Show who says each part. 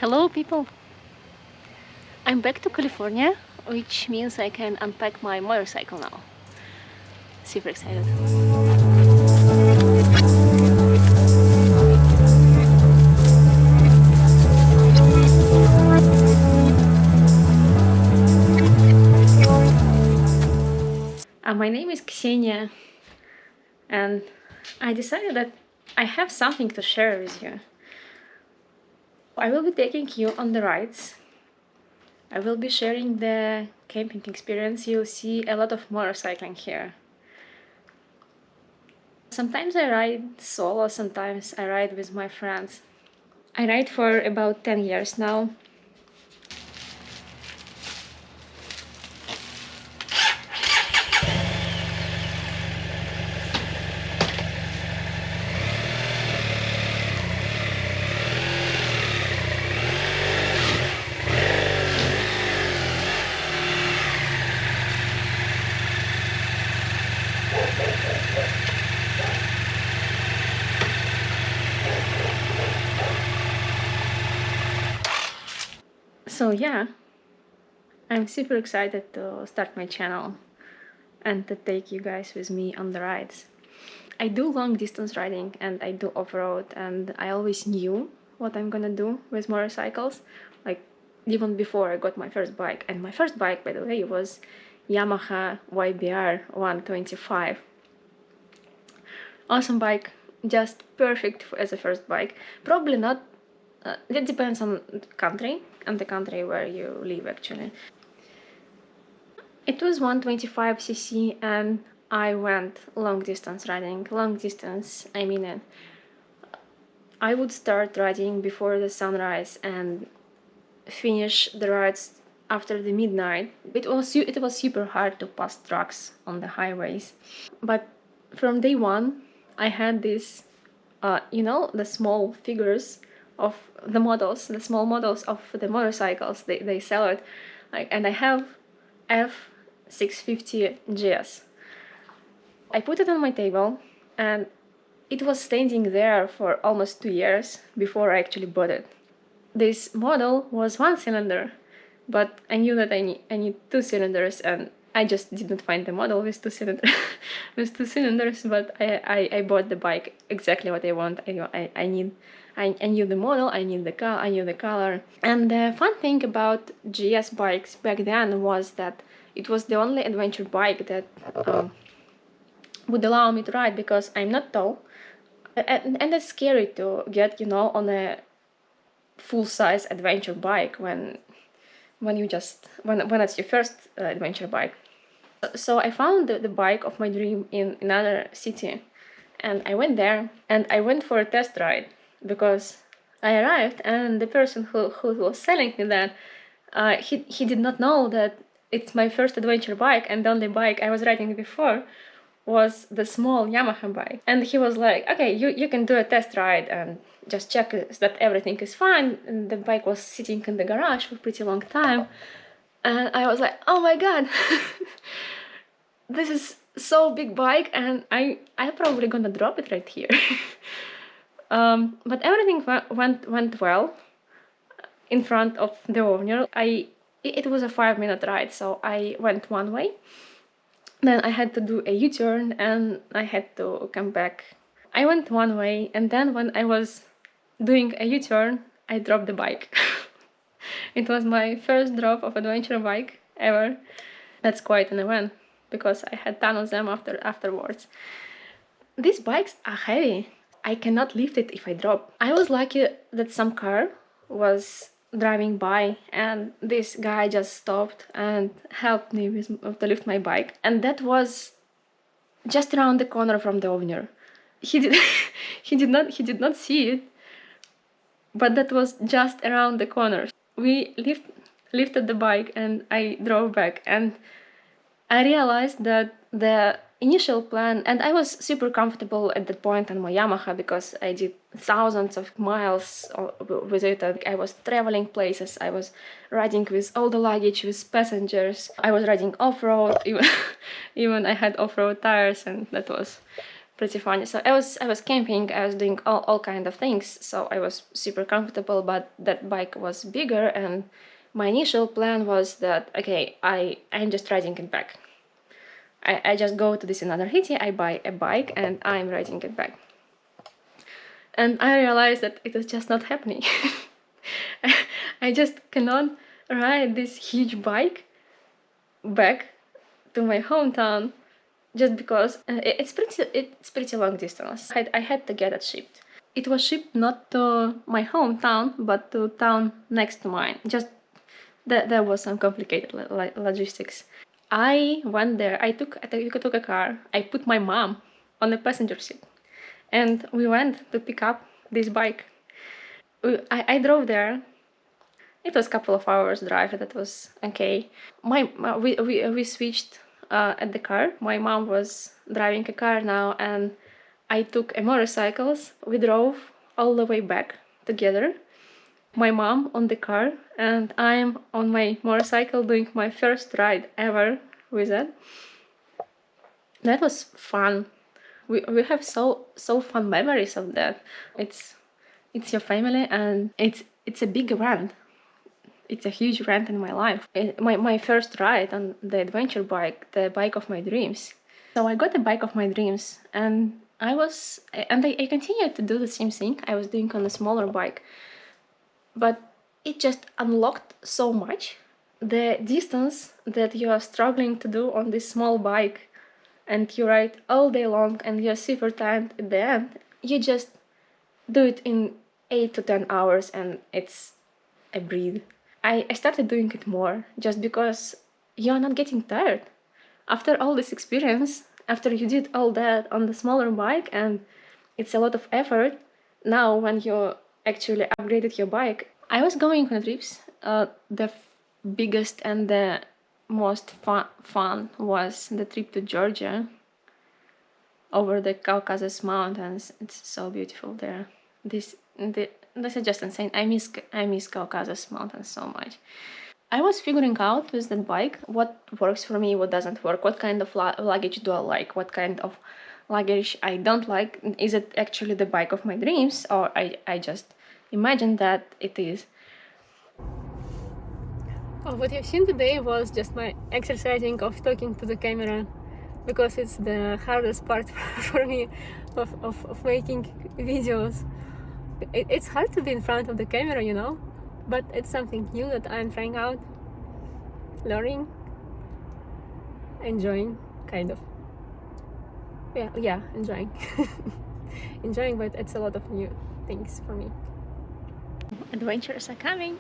Speaker 1: Hello people! I'm back to California, which means I can unpack my motorcycle now. Super excited. My name is Ksenia, and I decided that I have something to share with you. I will be taking you on the rides. I will be sharing the camping experience. You'll see a lot of motorcycling here. Sometimes I ride solo, sometimes I ride with my friends. I ride for about 10 years now. So yeah, I'm super excited to start my channel and to take you guys with me on the rides. I do long distance riding and I do off-road, and I always knew what I'm gonna do with motorcycles, like even before I got my first bike. And my first bike, by the way, was Yamaha YBR 125. Awesome bike, just perfect as a first bike. Probably not, it depends on the country where you live actually. It was 125cc and I went long distance riding. Long distance, I mean, I would start riding before the sunrise and finish the rides after the midnight. It was super hard to pass trucks on the highways. But from day one, I had this, the small figures of the models, the small models of the motorcycles. They sell it, and I have F650 GS. I put it on my table, and it was standing there for almost 2 years before I actually bought it. This model was 1-cylinder, but I knew that I need 2 cylinders, and I just didn't find the model with 2 cylinders. with 2 cylinders, but I bought the bike exactly what I want. I knew the model, I knew the color. And the fun thing about GS bikes back then was that it was the only adventure bike that would allow me to ride, because I'm not tall, and it's scary to get on a full-size adventure bike when it's your first adventure bike. So I found the bike of my dream in another city, and I went there and I went for a test ride, because I arrived and the person who was selling me that, he did not know that it's my first adventure bike, and the only bike I was riding before was the small Yamaha bike. And he was like, okay, you can do a test ride and just check that everything is fine. And the bike was sitting in the garage for a pretty long time, and I was like, oh my god, this is so big bike, and I'm probably gonna drop it right here. But everything went well in front of the owner. It was a 5-minute ride, so I went one way. Then I had to do a U-turn and I had to come back. I went one way, and then when I was doing a U-turn, I dropped the bike. It was my first drop of adventure bike ever. That's quite an event, because I had tons of them afterwards. These bikes are heavy. I cannot lift it if I drop. I was lucky that some car was driving by and this guy just stopped and helped me to lift my bike, and that was just around the corner from the owner. He did not see it, but that was just around the corner. We lifted the bike and I drove back, and I realized that the initial plan, and I was super comfortable at that point on my Yamaha because I did thousands of miles with it. I was traveling places, I was riding with all the luggage, with passengers, I was riding off-road, even I had off-road tires, and that was pretty funny. So I was camping, I was doing all kind of things, so I was super comfortable, but that bike was bigger, and my initial plan was that, okay, I'm just riding it back. I just go to this another city, I buy a bike, and I'm riding it back. And I realized that it was just not happening. I just cannot ride this huge bike back to my hometown just because it's pretty long distance. I had to get it shipped. It was shipped not to my hometown, but to town next to mine. Just there was some complicated logistics. I went there, I took a car, I put my mom on the passenger seat, and we went to pick up this bike. I drove there. It was a couple of hours drive, that was okay. We switched at the car. My mom was driving a car now, and I took a motorcycles. We drove all the way back together. My mom on the car, and I'm on my motorcycle doing my first ride ever with it. That was fun. We have so fun memories of that. It's your family, and it's a big rant. It's a huge rant in my life. My first ride on the adventure bike, the bike of my dreams. So I got the bike of my dreams, and I continued to do the same thing I was doing on a smaller bike. But it just unlocked so much. The distance that you are struggling to do on this small bike, and you ride all day long, and you're super tired at the end, you just do it in 8 to 10 hours, and it's a breathe. I started doing it more just because you're not getting tired. After all this experience, after you did all that on the smaller bike, and it's a lot of effort, now when you actually upgraded your bike. I was going on trips. The biggest and the most fun was the trip to Georgia over the Caucasus Mountains. It's so beautiful there. This is just insane. I miss Caucasus Mountains so much. I was figuring out with that bike what works for me, what doesn't work, what kind of luggage do I like, what kind of luggage I don't like. Is it actually the bike of my dreams, or I just imagine that it is. Oh, what you've seen today was just my exercising of talking to the camera, because it's the hardest part for me of making videos. It's hard to be in front of the camera, you know, but it's something new that I'm trying out, learning, enjoying, kind of. Yeah, enjoying. Enjoying, but it's a lot of new things for me. Adventures are coming.